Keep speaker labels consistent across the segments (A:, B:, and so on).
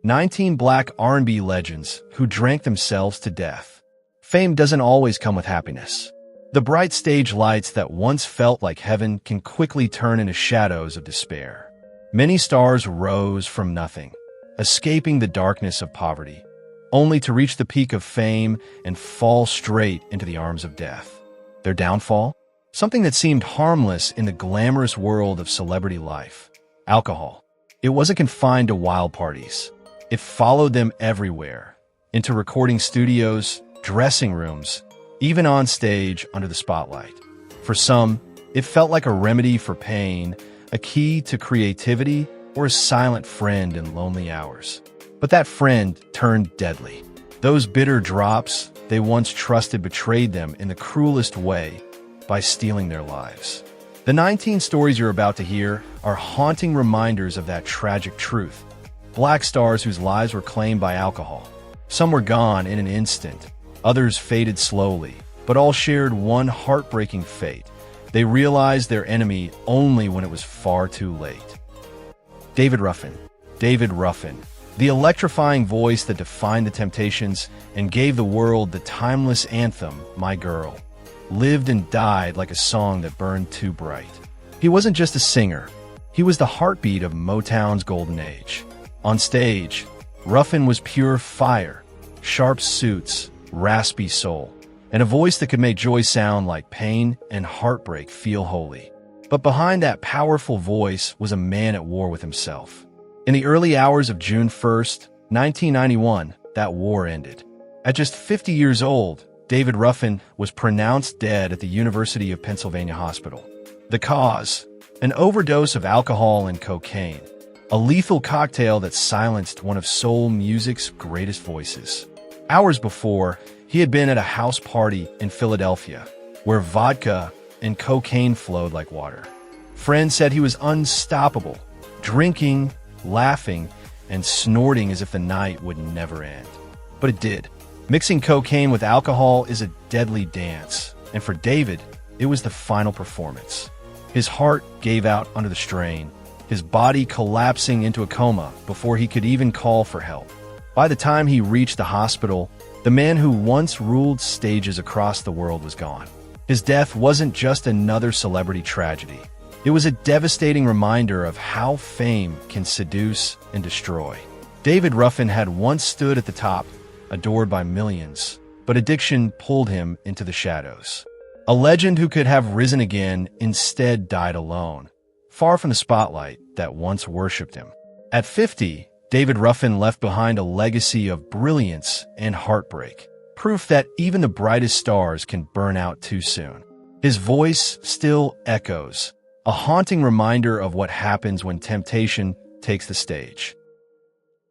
A: 19 Black R&B legends who drank themselves to death. Fame doesn't always come with happiness. The bright stage lights that once felt like heaven can quickly turn into shadows of despair. Many stars rose from nothing, escaping the darkness of poverty, only to reach the peak of fame and fall straight into the arms of death. Their downfall? Something that seemed harmless in the glamorous world of celebrity life. Alcohol. It wasn't confined to wild parties. It followed them everywhere, into recording studios, dressing rooms, even on stage under the spotlight. For some, it felt like a remedy for pain, a key to creativity, or a silent friend in lonely hours. But that friend turned deadly. Those bitter drops they once trusted betrayed them in the cruelest way by stealing their lives. The 19 stories you're about to hear are haunting reminders of that tragic truth. Black stars whose lives were claimed by alcohol. Some were gone in an instant, others faded slowly, but all shared one heartbreaking fate. They realized their enemy only when it was far too late. David Ruffin. David Ruffin, the electrifying voice that defined the Temptations and gave the world the timeless anthem, My Girl, lived and died like a song that burned too bright. He wasn't just a singer. He was the heartbeat of Motown's golden age. On stage, Ruffin was pure fire, sharp suits, raspy soul, and a voice that could make joy sound like pain and heartbreak feel holy. But behind that powerful voice was a man at war with himself. In the early hours of June 1st, 1991, that war ended. At just 50 years old, David Ruffin was pronounced dead at the University of Pennsylvania Hospital. The cause? An overdose of alcohol and cocaine. A lethal cocktail that silenced one of soul music's greatest voices. Hours before, he had been at a house party in Philadelphia, where vodka and cocaine flowed like water. Friends said he was unstoppable, drinking, laughing, and snorting as if the night would never end. But it did. Mixing cocaine with alcohol is a deadly dance, and for David, it was the final performance. His heart gave out under the strain, his body collapsing into a coma before he could even call for help. By the time he reached the hospital, the man who once ruled stages across the world was gone. His death wasn't just another celebrity tragedy. It was a devastating reminder of how fame can seduce and destroy. David Ruffin had once stood at the top, adored by millions, but addiction pulled him into the shadows. A legend who could have risen again instead died alone, far from the spotlight that once worshipped him. At 50, David Ruffin left behind a legacy of brilliance and heartbreak, proof that even the brightest stars can burn out too soon. His voice still echoes, a haunting reminder of what happens when temptation takes the stage.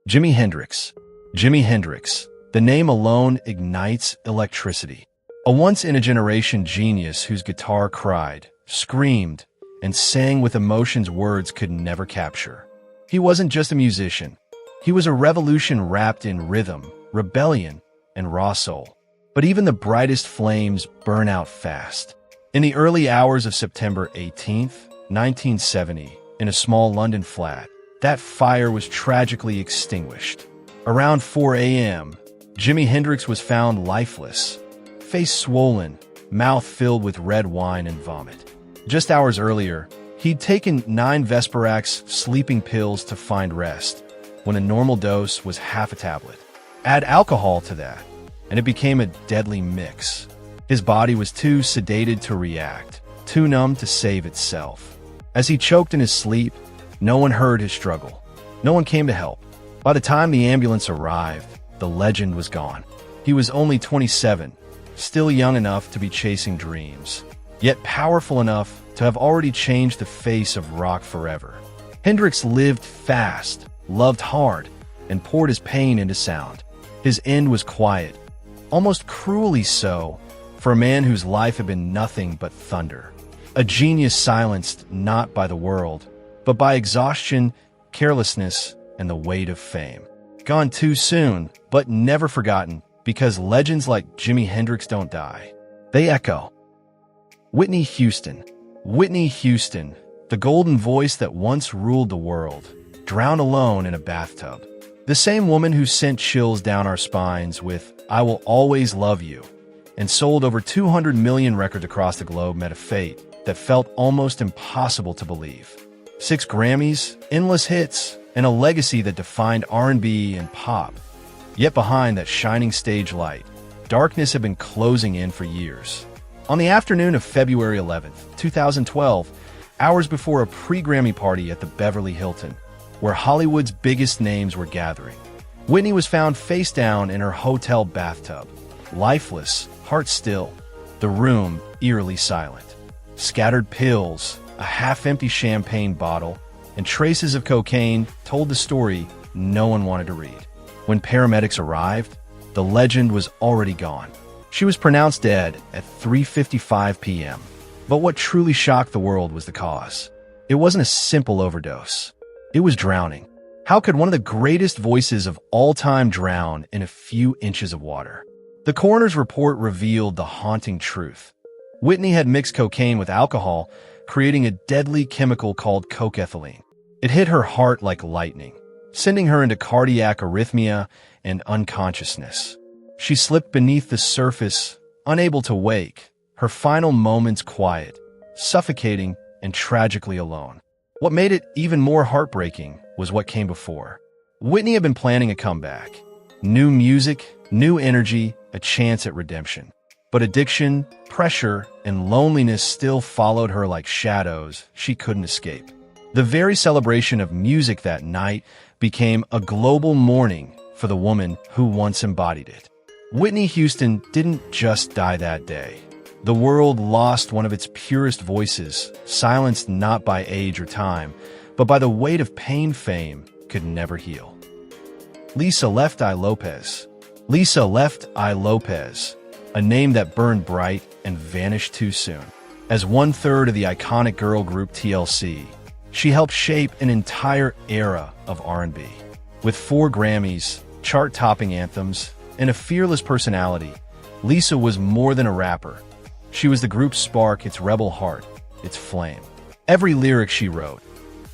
A: Jimi Hendrix. Jimi Hendrix. The name alone ignites electricity. A once-in-a-generation genius whose guitar cried, screamed, and sang with emotions words could never capture. He wasn't just a musician. He was a revolution wrapped in rhythm, rebellion, and raw soul. But even the brightest flames burn out fast. In the early hours of September 18th, 1970, in a small London flat, that fire was tragically extinguished. Around 4 a.m., Jimi Hendrix was found lifeless, face swollen, mouth filled with red wine and vomit. Just hours earlier, he'd taken 9 Vesparax sleeping pills to find rest, when a normal dose was half a tablet. Add alcohol to that, and it became a deadly mix. His body was too sedated to react, too numb to save itself. As he choked in his sleep, no one heard his struggle. No one came to help. By the time the ambulance arrived, the legend was gone. He was only 27, still young enough to be chasing dreams, yet powerful enough to have already changed the face of rock forever. Hendrix lived fast, loved hard, and poured his pain into sound. His end was quiet, almost cruelly so, for a man whose life had been nothing but thunder. A genius silenced not by the world, but by exhaustion, carelessness, and the weight of fame. Gone too soon, but never forgotten, because legends like Jimi Hendrix don't die. They echo. Whitney Houston. Whitney Houston, the golden voice that once ruled the world, drowned alone in a bathtub. The same woman who sent chills down our spines with "I Will Always Love You" and sold over 200 million records across the globe met a fate that felt almost impossible to believe. 6 Grammys, endless hits, and a legacy that defined R&B and pop. Yet behind that shining stage light, darkness had been closing in for years. On the afternoon of February 11th, 2012, hours before a pre-Grammy party at the Beverly Hilton, where Hollywood's biggest names were gathering, Whitney was found face down in her hotel bathtub, lifeless, heart still, the room eerily silent. Scattered pills, a half-empty champagne bottle, and traces of cocaine told the story no one wanted to read. When paramedics arrived, the legend was already gone. She was pronounced dead at 3:55 p.m. But what truly shocked the world was the cause. It wasn't a simple overdose. It was drowning. How could one of the greatest voices of all time drown in a few inches of water? The coroner's report revealed the haunting truth. Whitney had mixed cocaine with alcohol, creating a deadly chemical called cokeethylene. It hit her heart like lightning, sending her into cardiac arrhythmia and unconsciousness. She slipped beneath the surface, unable to wake, her final moments quiet, suffocating, and tragically alone. What made it even more heartbreaking was what came before. Whitney had been planning a comeback. New music, new energy, a chance at redemption. But addiction, pressure, and loneliness still followed her like shadows she couldn't escape. The very celebration of music that night became a global mourning for the woman who once embodied it. Whitney Houston didn't just die that day. The world lost one of its purest voices, silenced not by age or time, but by the weight of pain fame could never heal. Lisa Left Eye Lopez. Lisa Left Eye Lopez, a name that burned bright and vanished too soon. As 1/3 of the iconic girl group TLC, she helped shape an entire era of R&B. With 4 Grammys, chart-topping anthems, and a fearless personality, Lisa was more than a rapper. She was the group's spark, its rebel heart, its flame. Every lyric she wrote,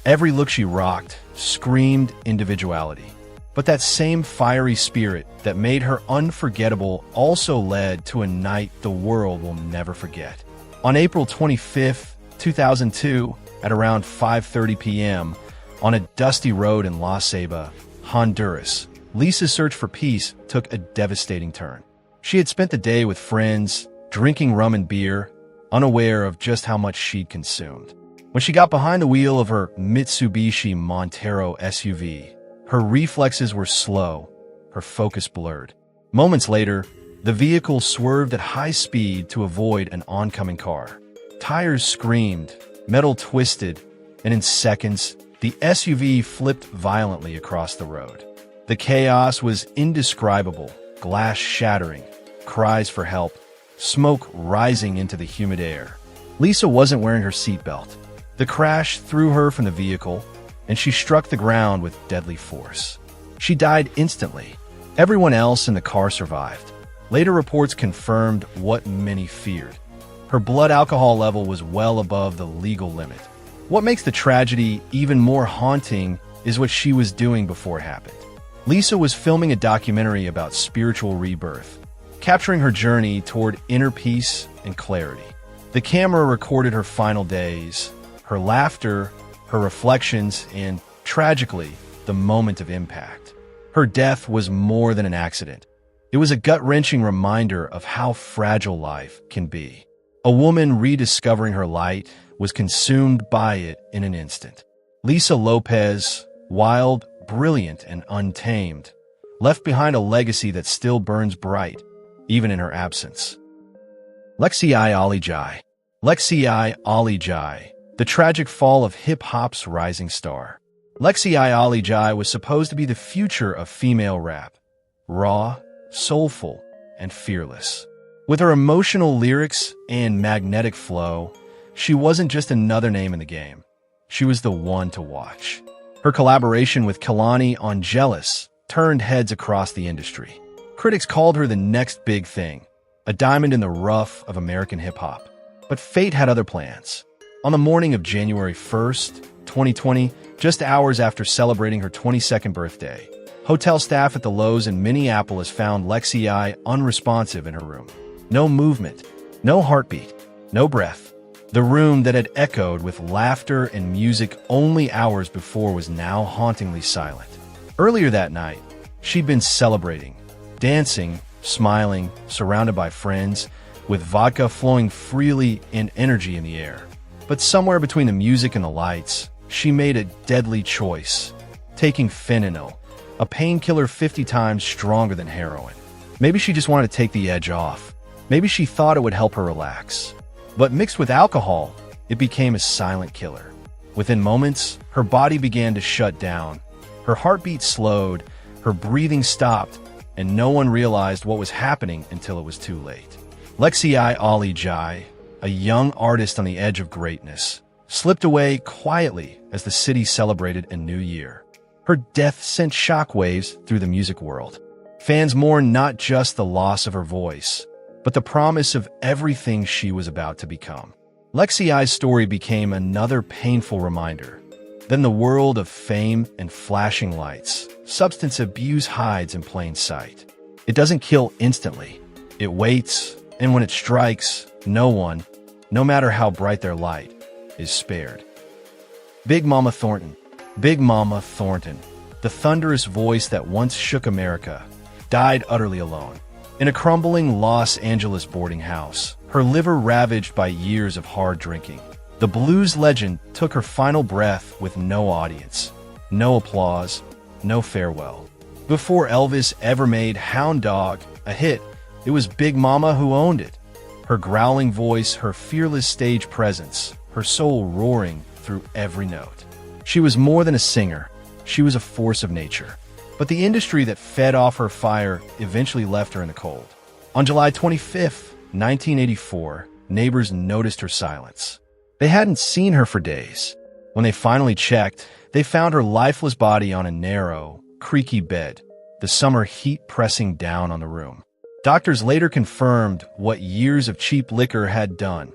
A: every look she rocked, screamed individuality. But that same fiery spirit that made her unforgettable also led to a night the world will never forget. On April 25, 2002, at around 5:30 p.m., on a dusty road in La Ceiba, Honduras, Lisa's search for peace took a devastating turn. She had spent the day with friends, drinking rum and beer, unaware of just how much she'd consumed. When she got behind the wheel of her Mitsubishi Montero SUV, her reflexes were slow, her focus blurred. Moments later, the vehicle swerved at high speed to avoid an oncoming car. Tires screamed, metal twisted, and in seconds, the SUV flipped violently across the road. The chaos was indescribable, glass shattering, cries for help, smoke rising into the humid air. Lisa wasn't wearing her seatbelt. The crash threw her from the vehicle, and she struck the ground with deadly force. She died instantly. Everyone else in the car survived. Later reports confirmed what many feared. Her blood alcohol level was well above the legal limit. What makes the tragedy even more haunting is what she was doing before it happened. Lisa was filming a documentary about spiritual rebirth, capturing her journey toward inner peace and clarity. The camera recorded her final days, her laughter, her reflections, and, tragically, the moment of impact. Her death was more than an accident. It was a gut-wrenching reminder of how fragile life can be. A woman rediscovering her light was consumed by it in an instant. Lisa Lopez, wild, brilliant, and untamed, left behind a legacy that still burns bright, even in her absence. Lexi Ali Jai. Lexi Ali Jai, the tragic fall of hip-hop's rising star. Lexi Ali Jai was supposed to be the future of female rap. Raw, soulful, and fearless. With her emotional lyrics and magnetic flow, she wasn't just another name in the game. She was the one to watch. Her collaboration with Kehlani on Jealous turned heads across the industry. Critics called her the next big thing, a diamond in the rough of American hip-hop. But fate had other plans. On the morning of January 1st, 2020, just hours after celebrating her 22nd birthday, Hotel staff at the Lowe's in Minneapolis found Lexi I unresponsive in her room. No movement, no heartbeat, no breath. The room that had echoed with laughter and music only hours before was now hauntingly silent. Earlier that night, she'd been celebrating, dancing, smiling, surrounded by friends, with vodka flowing freely and energy in the air. But somewhere between the music and the lights, she made a deadly choice, taking fentanyl, a painkiller 50 times stronger than heroin. Maybe she just wanted to take the edge off. Maybe she thought it would help her relax. But mixed with alcohol, it became a silent killer. Within moments, her body began to shut down. Her heartbeat slowed, her breathing stopped, and no one realized what was happening until it was too late. Lexi I Ali Jai, a young artist on the edge of greatness, slipped away quietly as the city celebrated a new year. Her death sent shockwaves through the music world. Fans mourned not just the loss of her voice, but the promise of everything she was about to become. Lexi I's story became another painful reminder. Then the world of fame and flashing lights, substance abuse hides in plain sight. It doesn't kill instantly. It waits, and when it strikes, no one, no matter how bright their light, is spared. Big Mama Thornton. Big Mama Thornton, the thunderous voice that once shook America, died utterly alone. In a crumbling Los Angeles boarding house, her liver ravaged by years of hard drinking. The blues legend took her final breath with no audience, no applause, no farewell. Before Elvis ever made Hound Dog a hit, it was Big Mama who owned it. Her growling voice, her fearless stage presence, her soul roaring through every note. She was more than a singer. She was a force of nature. But the industry that fed off her fire eventually left her in the cold. On July 25, 1984, neighbors noticed her silence. They hadn't seen her for days. When they finally checked, they found her lifeless body on a narrow, creaky bed, the summer heat pressing down on the room. Doctors later confirmed what years of cheap liquor had done.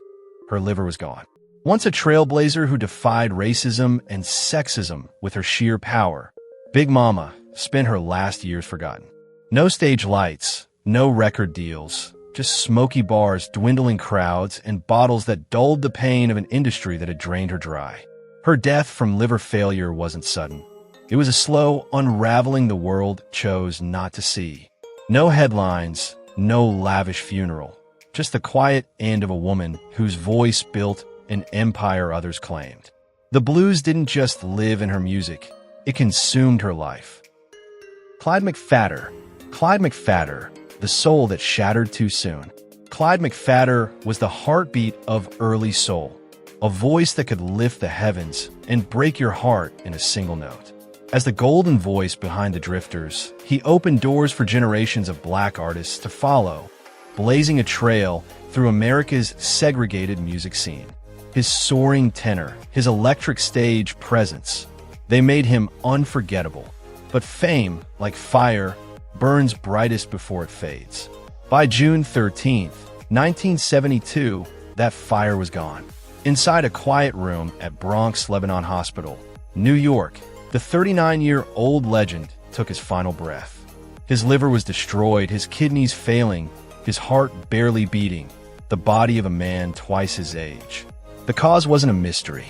A: Her liver was gone. Once a trailblazer who defied racism and sexism with her sheer power, Big Mama spent her last years forgotten. No stage lights, no record deals, just smoky bars, dwindling crowds, and bottles that dulled the pain of an industry that had drained her dry. Her death from liver failure wasn't sudden. It was a slow unraveling the world chose not to see. No headlines, no lavish funeral, just the quiet end of a woman whose voice built an empire others claimed. The blues didn't just live in her music, it consumed her life. Clyde McPhatter, the soul that shattered too soon. Clyde McPhatter was the heartbeat of early soul, a voice that could lift the heavens and break your heart in a single note. As the golden voice behind the Drifters, he opened doors for generations of black artists to follow, blazing a trail through America's segregated music scene. His soaring tenor, his electric stage presence, they made him unforgettable. But fame, like fire, burns brightest before it fades. By June 13, 1972, that fire was gone. Inside a quiet room at Bronx Lebanon Hospital, New York, the 39-year-old legend took his final breath. His liver was destroyed, his kidneys failing, his heart barely beating, the body of a man twice his age. The cause wasn't a mystery.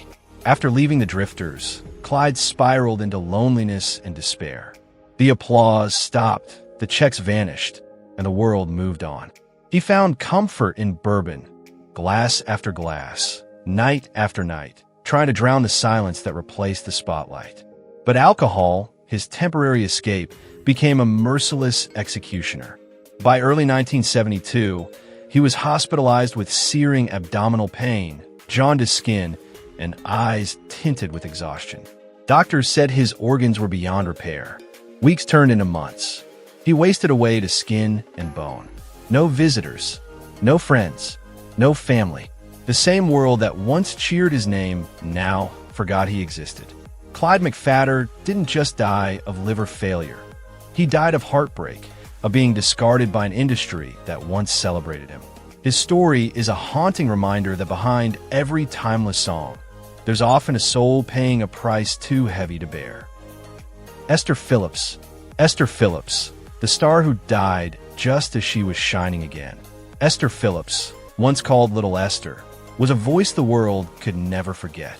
A: After leaving the Drifters, Clyde spiraled into loneliness and despair. The applause stopped, the checks vanished, and the world moved on. He found comfort in bourbon, glass after glass, night after night, trying to drown the silence that replaced the spotlight. But alcohol, his temporary escape, became a merciless executioner. By early 1972, he was hospitalized with searing abdominal pain, jaundiced skin, and eyes tinted with exhaustion. Doctors said his organs were beyond repair. Weeks turned into months. He wasted away to skin and bone. No visitors, no friends, no family. The same world that once cheered his name now forgot he existed. Clyde McPhatter didn't just die of liver failure. He died of heartbreak, of being discarded by an industry that once celebrated him. His story is a haunting reminder that behind every timeless song, there's often a soul paying a price too heavy to bear. Esther Phillips, Esther Phillips, the star who died just as she was shining again. Esther Phillips, once called Little Esther, was a voice the world could never forget.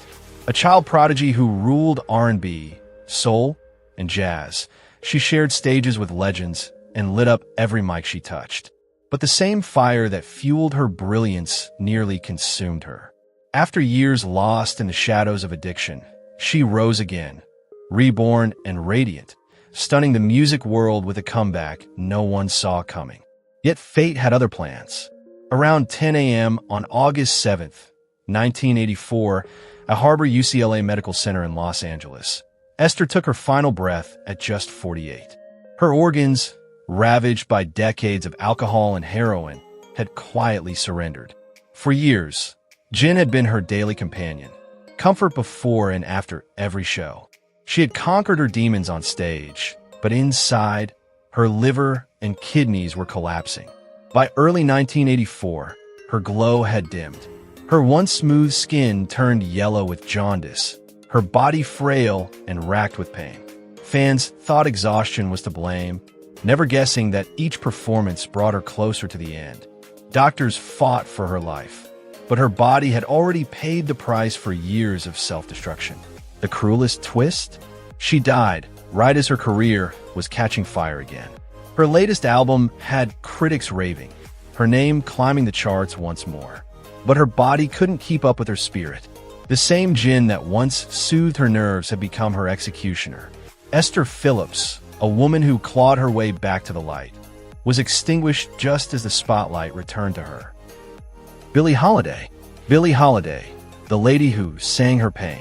A: A child prodigy who ruled R&B, soul, and jazz. She shared stages with legends and lit up every mic she touched. But the same fire that fueled her brilliance nearly consumed her. After years lost in the shadows of addiction, she rose again, reborn and radiant, stunning the music world with a comeback no one saw coming. Yet fate had other plans. Around 10 a.m. on August 7th, 1984, at Harbor UCLA Medical Center in Los Angeles, Esther took her final breath at just 48. Her organs, ravaged by decades of alcohol and heroin, had quietly surrendered. For years, gin had been her daily companion, comfort before and after every show. She had conquered her demons on stage, but inside, her liver and kidneys were collapsing. By early 1984, her glow had dimmed. Her once smooth skin turned yellow with jaundice, her body frail and racked with pain. Fans thought exhaustion was to blame, never guessing that each performance brought her closer to the end. Doctors fought for her life, but her body had already paid the price for years of self-destruction. The cruelest twist? She died right as her career was catching fire again. Her latest album had critics raving, her name climbing the charts once more. But her body couldn't keep up with her spirit. The same gin that once soothed her nerves had become her executioner. Esther Phillips, a woman who clawed her way back to the light, was extinguished just as the spotlight returned to her. Billie Holiday. Billie Holiday, the lady who sang her pain.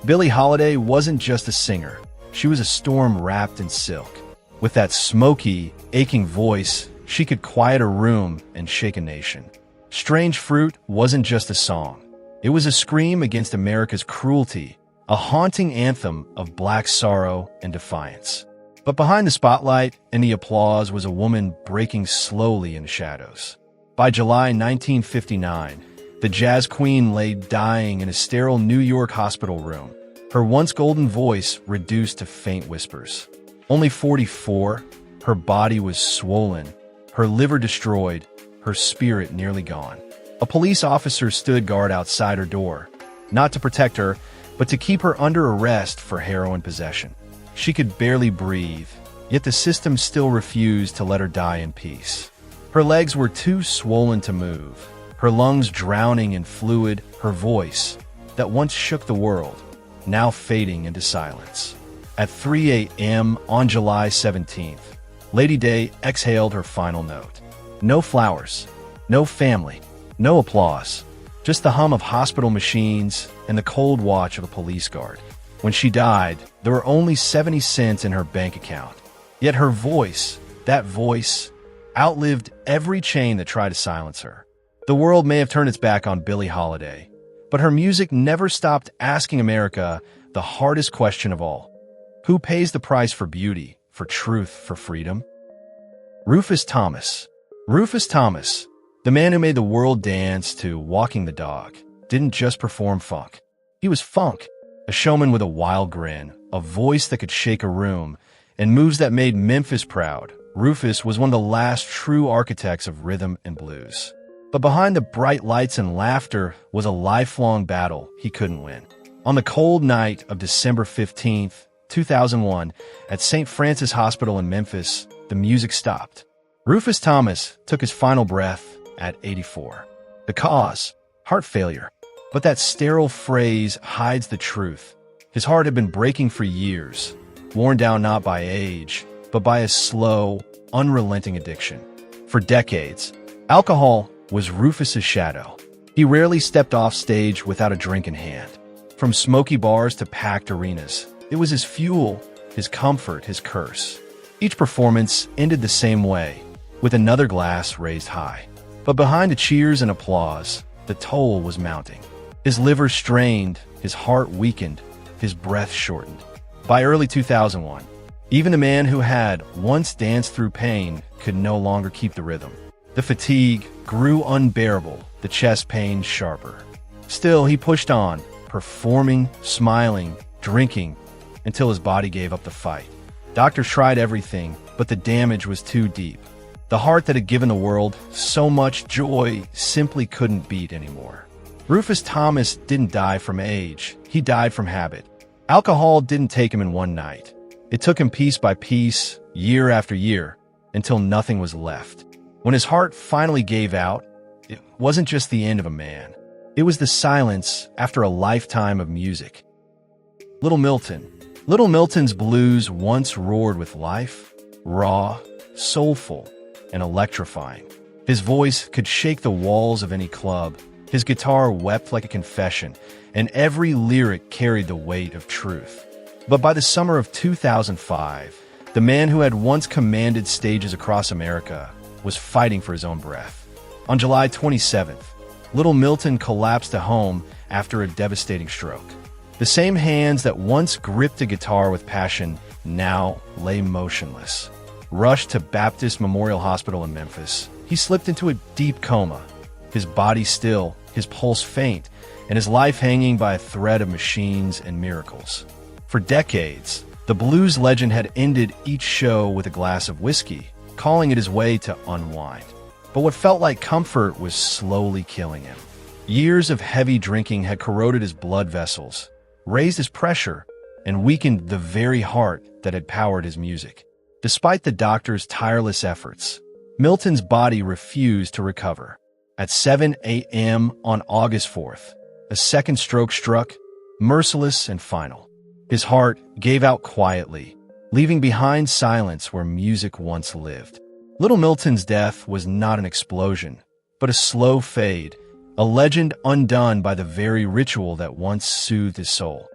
A: Billie Holiday wasn't just a singer. She was a storm wrapped in silk. With that smoky, aching voice, she could quiet a room and shake a nation. Strange Fruit wasn't just a song. It was a scream against America's cruelty, a haunting anthem of Black sorrow and defiance. But behind the spotlight and the applause was a woman breaking slowly in the shadows. By July 1959, the jazz queen lay dying in a sterile New York hospital room, her once golden voice reduced to faint whispers. Only 44, her body was swollen, her liver destroyed, her spirit nearly gone. A police officer stood guard outside her door, not to protect her, but to keep her under arrest for heroin possession. She could barely breathe, yet the system still refused to let her die in peace. Her legs were too swollen to move, her lungs drowning in fluid, her voice, that once shook the world, now fading into silence. At 3 a.m. on July 17th, Lady Day exhaled her final note. No flowers, no family, no applause, just the hum of hospital machines and the cold watch of a police guard. When she died, there were only 70 cents in her bank account. Yet her voice, that voice, outlived every chain that tried to silence her. The world may have turned its back on Billie Holiday, but her music never stopped asking America the hardest question of all. Who pays the price for beauty, for truth, for freedom? Rufus Thomas. Rufus Thomas, the man who made the world dance to Walking the Dog, didn't just perform funk. He was funk, a showman with a wild grin, a voice that could shake a room, and moves that made Memphis proud. Rufus was one of the last true architects of rhythm and blues. But behind the bright lights and laughter was a lifelong battle he couldn't win. On the cold night of December 15th, 2001, at St. Francis Hospital in Memphis, the music stopped. Rufus Thomas took his final breath at 84. The cause? Heart failure. But that sterile phrase hides the truth. His heart had been breaking for years, worn down not by age, but by a slow, unrelenting addiction. For decades, alcohol was Rufus's shadow. He rarely stepped off stage without a drink in hand. From smoky bars to packed arenas, it was his fuel, his comfort, his curse. Each performance ended the same way, with another glass raised high. But behind the cheers and applause, the toll was mounting. His liver strained, his heart weakened, his breath shortened. By early 2001, even the man who had once danced through pain could no longer keep the rhythm. The fatigue grew unbearable, the chest pain sharper. Still, he pushed on, performing, smiling, drinking, until his body gave up the fight. Doctors tried everything, but the damage was too deep. The heart that had given the world so much joy simply couldn't beat anymore. Rufus Thomas didn't die from age, he died from habit. Alcohol didn't take him in one night. It took him piece by piece, year after year, until nothing was left. When his heart finally gave out, it wasn't just the end of a man. It was the silence after a lifetime of music. Little Milton. Little Milton's blues once roared with life, raw, soulful, and electrifying. His voice could shake the walls of any club. His guitar wept like a confession, and every lyric carried the weight of truth. But by the summer of 2005, the man who had once commanded stages across America was fighting for his own breath. On July 27th, Little Milton collapsed at home after a devastating stroke. The same hands that once gripped a guitar with passion now lay motionless. Rushed to Baptist Memorial Hospital in Memphis, he slipped into a deep coma, his body still, his pulse faint, and his life hanging by a thread of machines and miracles. For decades, the blues legend had ended each show with a glass of whiskey, calling it his way to unwind. But what felt like comfort was slowly killing him. Years of heavy drinking had corroded his blood vessels, raised his pressure, and weakened the very heart that had powered his music. Despite the doctor's tireless efforts, Milton's body refused to recover. At 7 a.m. on August 4th, a second stroke struck, merciless and final. His heart gave out quietly, leaving behind silence where music once lived. Little Milton's death was not an explosion, but a slow fade, a legend undone by the very ritual that once soothed his soul.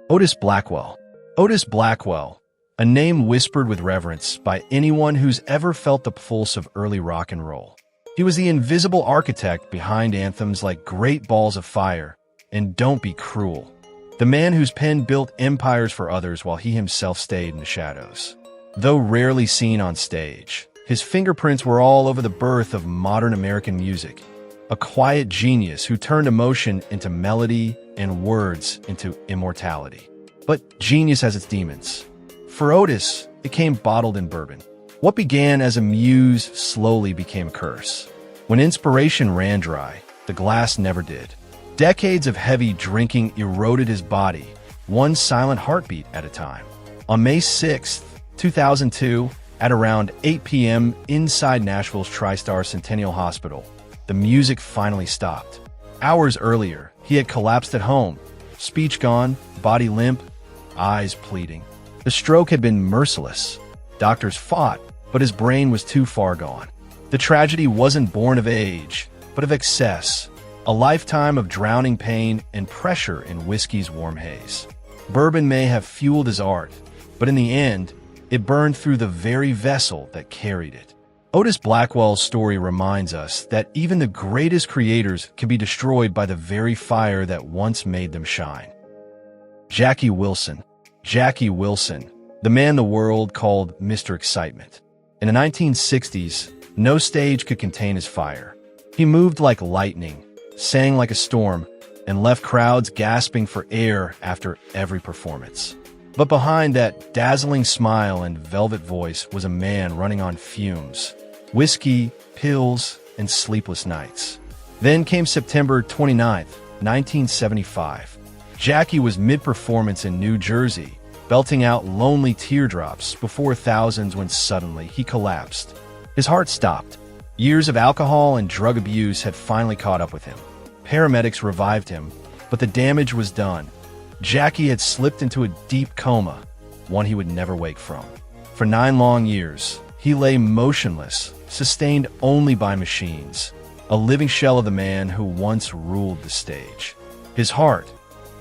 A: Otis Blackwell. Otis Blackwell, a name whispered with reverence by anyone who's ever felt the pulse of early rock and roll. He was the invisible architect behind anthems like Great Balls of Fire and Don't Be Cruel. The man whose pen built empires for others while he himself stayed in the shadows. Though rarely seen on stage, his fingerprints were all over the birth of modern American music. A quiet genius who turned emotion into melody and words into immortality. But genius has its demons. For Otis, it came bottled in bourbon. What began as a muse slowly became a curse. When inspiration ran dry, the glass never did. Decades of heavy drinking eroded his body, one silent heartbeat at a time. On May 6, 2002, at around 8 p.m. inside Nashville's TriStar Centennial Hospital, the music finally stopped. Hours earlier, he had collapsed at home, speech gone, body limp, eyes pleading. The stroke had been merciless. Doctors fought, but his brain was too far gone. The tragedy wasn't born of age, but of excess, a lifetime of drowning pain and pressure in whiskey's warm haze. Bourbon may have fueled his art, but in the end, it burned through the very vessel that carried it. Otis Blackwell's story reminds us that even the greatest creators can be destroyed by the very fire that once made them shine. Jackie Wilson. Jackie Wilson, the man the world called Mr. Excitement. In the 1960s, no stage could contain his fire. He moved like lightning, sang like a storm, and left crowds gasping for air after every performance. But behind that dazzling smile and velvet voice was a man running on fumes, whiskey, pills, and sleepless nights. Then came September 29, 1975. Jackie was mid-performance in New Jersey, belting out lonely teardrops before thousands when suddenly he collapsed. His heart stopped. Years of alcohol and drug abuse had finally caught up with him. Paramedics revived him, but the damage was done. Jackie had slipped into a deep coma, one he would never wake from. For 9 long years, he lay motionless, sustained only by machines, a living shell of the man who once ruled the stage. His heart,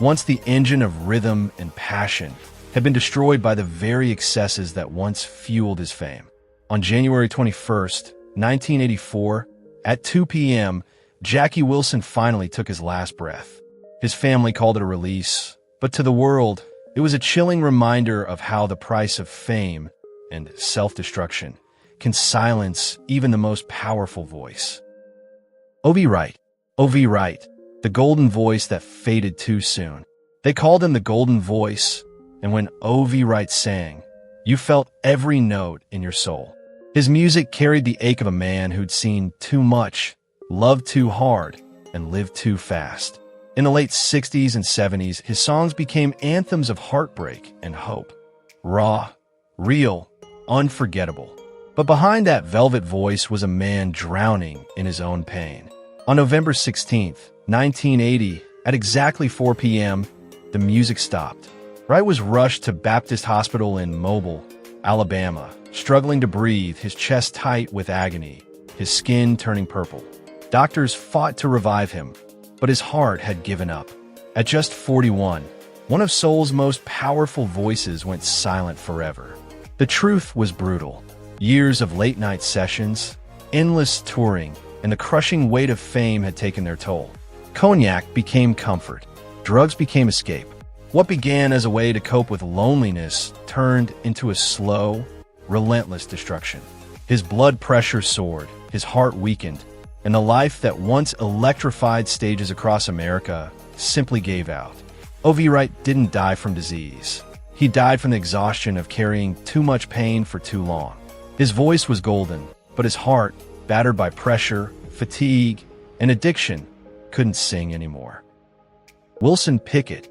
A: once the engine of rhythm and passion, had been destroyed by the very excesses that once fueled his fame. On January 21st, 1984, at 2 p.m., Jackie Wilson finally took his last breath. His family called it a release, but to the world, it was a chilling reminder of how the price of fame and self-destruction can silence even the most powerful voice. O.V. Wright. O.V. Wright, the golden voice that faded too soon. They called him the Golden Voice, and when O.V. Wright sang, You felt every note in your soul. His music carried the ache of a man who'd seen too much, loved too hard, and lived too fast. In the late 60s and 70s, his songs became anthems of heartbreak and hope. Raw, real, unforgettable. But behind that velvet voice was a man drowning in his own pain. On November 16, 1980, at exactly 4 p.m., the music stopped. Wright was rushed to Baptist Hospital in Mobile, Alabama, struggling to breathe, his chest tight with agony, his skin turning purple. Doctors fought to revive him, but his heart had given up. At just 41, one of soul's most powerful voices went silent forever. The truth was brutal. Years of late-night sessions, endless touring, and the crushing weight of fame had taken their toll. Cognac became comfort. Drugs became escape. What began as a way to cope with loneliness turned into a slow, relentless destruction. His blood pressure soared, his heart weakened, and the life that once electrified stages across America simply gave out. O.V. Wright didn't die from disease. He died from the exhaustion of carrying too much pain for too long. His voice was golden, but his heart, battered by pressure, fatigue, and addiction, couldn't sing anymore. Wilson Pickett,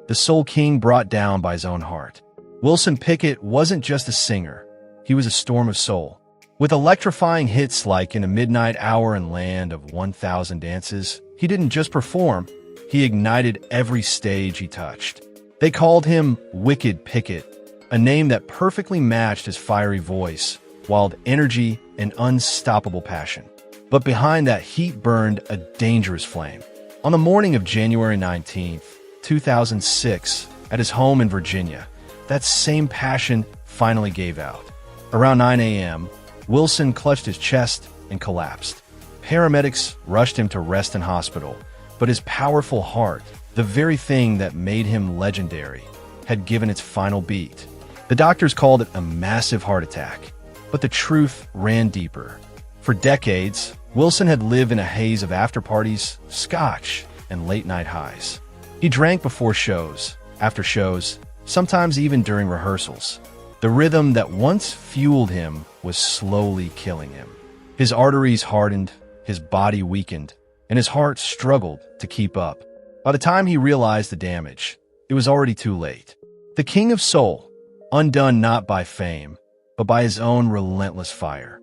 A: the soul king brought down by his own heart. Wilson Pickett wasn't just a singer. He was a storm of soul. With electrifying hits like In a Midnight Hour and Land of 1,000 Dances, he didn't just perform, he ignited every stage he touched. They called him Wicked Pickett, a name that perfectly matched his fiery voice, wild energy, and unstoppable passion. But behind that heat burned a dangerous flame. On the morning of January 19, 2006, at his home in Virginia, that same passion finally gave out. Around 9 a.m., Wilson clutched his chest and collapsed. Paramedics rushed him to Reston Hospital, but his powerful heart, the very thing that made him legendary, had given its final beat. The doctors called it a massive heart attack, but the truth ran deeper. For decades, Wilson had lived in a haze of after-parties, scotch, and late-night highs. He drank before shows, after shows, sometimes even during rehearsals. The rhythm that once fueled him was slowly killing him. His arteries hardened, his body weakened, and his heart struggled to keep up. By the time he realized the damage, it was already too late. The King of Soul, undone not by fame, but by his own relentless fire.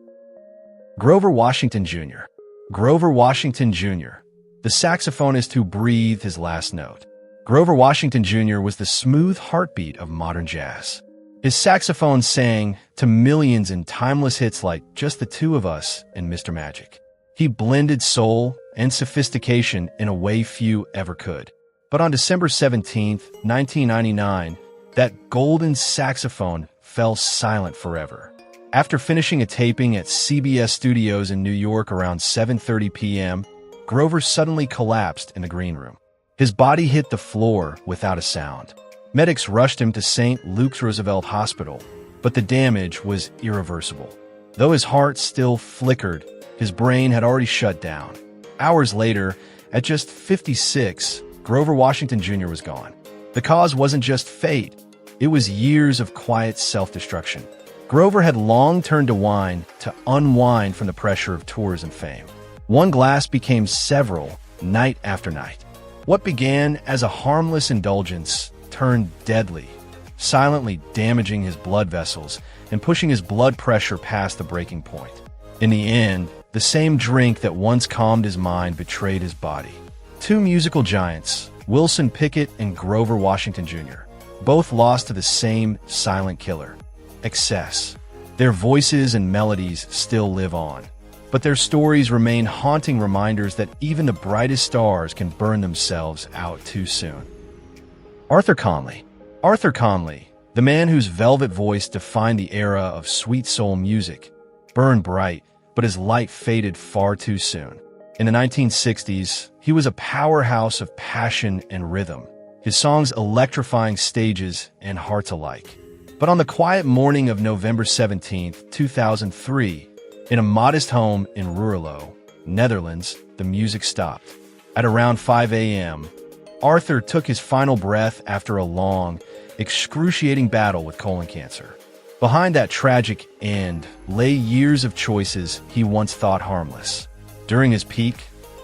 A: Grover Washington Jr. Grover Washington Jr., the saxophonist who breathed his last note. Grover Washington Jr. was the smooth heartbeat of modern jazz. His saxophone sang to millions in timeless hits like Just the Two of Us and Mr. Magic. He blended soul and sophistication in a way few ever could. But on December 17, 1999, that golden saxophone fell silent forever. After finishing a taping at CBS Studios in New York around 7:30 p.m., Grover suddenly collapsed in the green room. His body hit the floor without a sound. Medics rushed him to St. Luke's Roosevelt Hospital, but the damage was irreversible. Though his heart still flickered, his brain had already shut down. Hours later, at just 56, Grover Washington Jr. was gone. The cause wasn't just fate, it was years of quiet self-destruction. Grover had long turned to wine to unwind from the pressure of tours and fame. One glass became several, night after night. What began as a harmless indulgence turned deadly, silently damaging his blood vessels and pushing his blood pressure past the breaking point. In the end, the same drink that once calmed his mind betrayed his body. Two musical giants, Wilson Pickett and Grover Washington Jr., both lost to the same silent killer, excess. Their voices and melodies still live on, but their stories remain haunting reminders that even the brightest stars can burn themselves out too soon. Arthur Conley. Arthur Conley, the man whose velvet voice defined the era of sweet soul music, burned bright, but his light faded far too soon. In the 1960s, he was a powerhouse of passion and rhythm, his songs electrifying stages and hearts alike. But on the quiet morning of November 17, 2003, in a modest home in Ruurlo, Netherlands, the music stopped. At around 5 a.m., Arthur took his final breath after a long, excruciating battle with colon cancer. Behind that tragic end lay years of choices he once thought harmless. During his peak,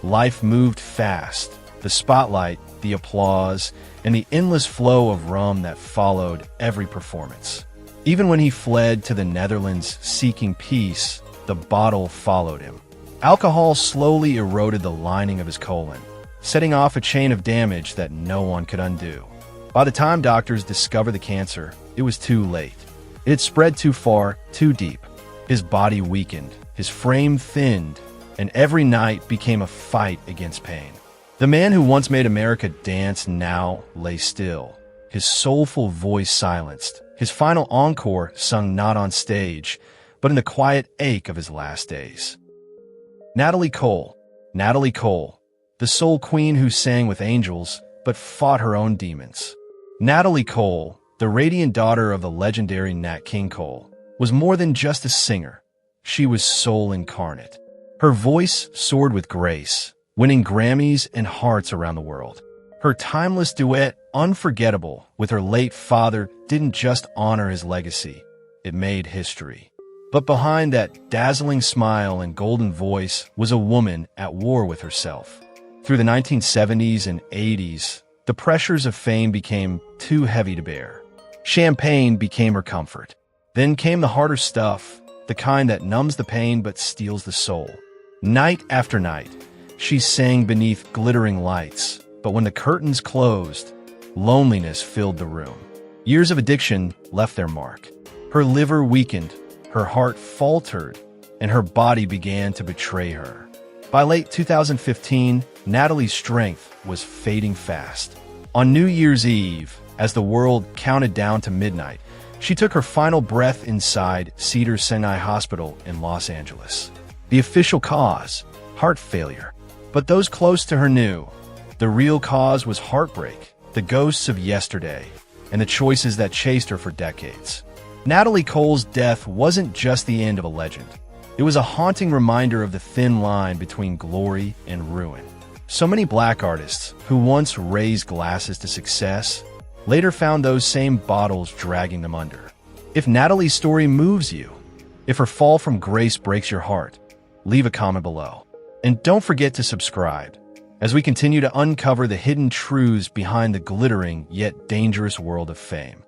A: life moved fast. The spotlight, the applause, and the endless flow of rum that followed every performance. Even when he fled to the Netherlands seeking peace, the bottle followed him. Alcohol slowly eroded the lining of his colon, setting off a chain of damage that no one could undo. By the time doctors discovered the cancer, it was too late. It had spread too far, too deep. His body weakened, his frame thinned, and every night became a fight against pain. The man who once made America dance now lay still, his soulful voice silenced, his final encore sung not on stage, but in the quiet ache of his last days. Natalie Cole, the soul queen who sang with angels, but fought her own demons. Natalie Cole, the radiant daughter of the legendary Nat King Cole, was more than just a singer. She was soul incarnate. Her voice soared with grace, winning Grammys and hearts around the world. Her timeless duet, Unforgettable, with her late father didn't just honor his legacy, it made history. But behind that dazzling smile and golden voice was a woman at war with herself. Through the 1970s and 80s, the pressures of fame became too heavy to bear. Champagne became her comfort. Then came the harder stuff, the kind that numbs the pain but steals the soul. Night after night, she sang beneath glittering lights, but when the curtains closed, loneliness filled the room. Years of addiction left their mark. Her liver weakened, her heart faltered, and her body began to betray her. By late 2015, Natalie's strength was fading fast. On New Year's Eve, as the world counted down to midnight, she took her final breath inside Cedars-Sinai Hospital in Los Angeles. The official cause, heart failure. But those close to her knew, the real cause was heartbreak, the ghosts of yesterday, and the choices that chased her for decades. Natalie Cole's death wasn't just the end of a legend. It was a haunting reminder of the thin line between glory and ruin. So many black artists who once raised glasses to success later found those same bottles dragging them under. If Natalie's story moves you, if her fall from grace breaks your heart, leave a comment below. And don't forget to subscribe as we continue to uncover the hidden truths behind the glittering yet dangerous world of fame.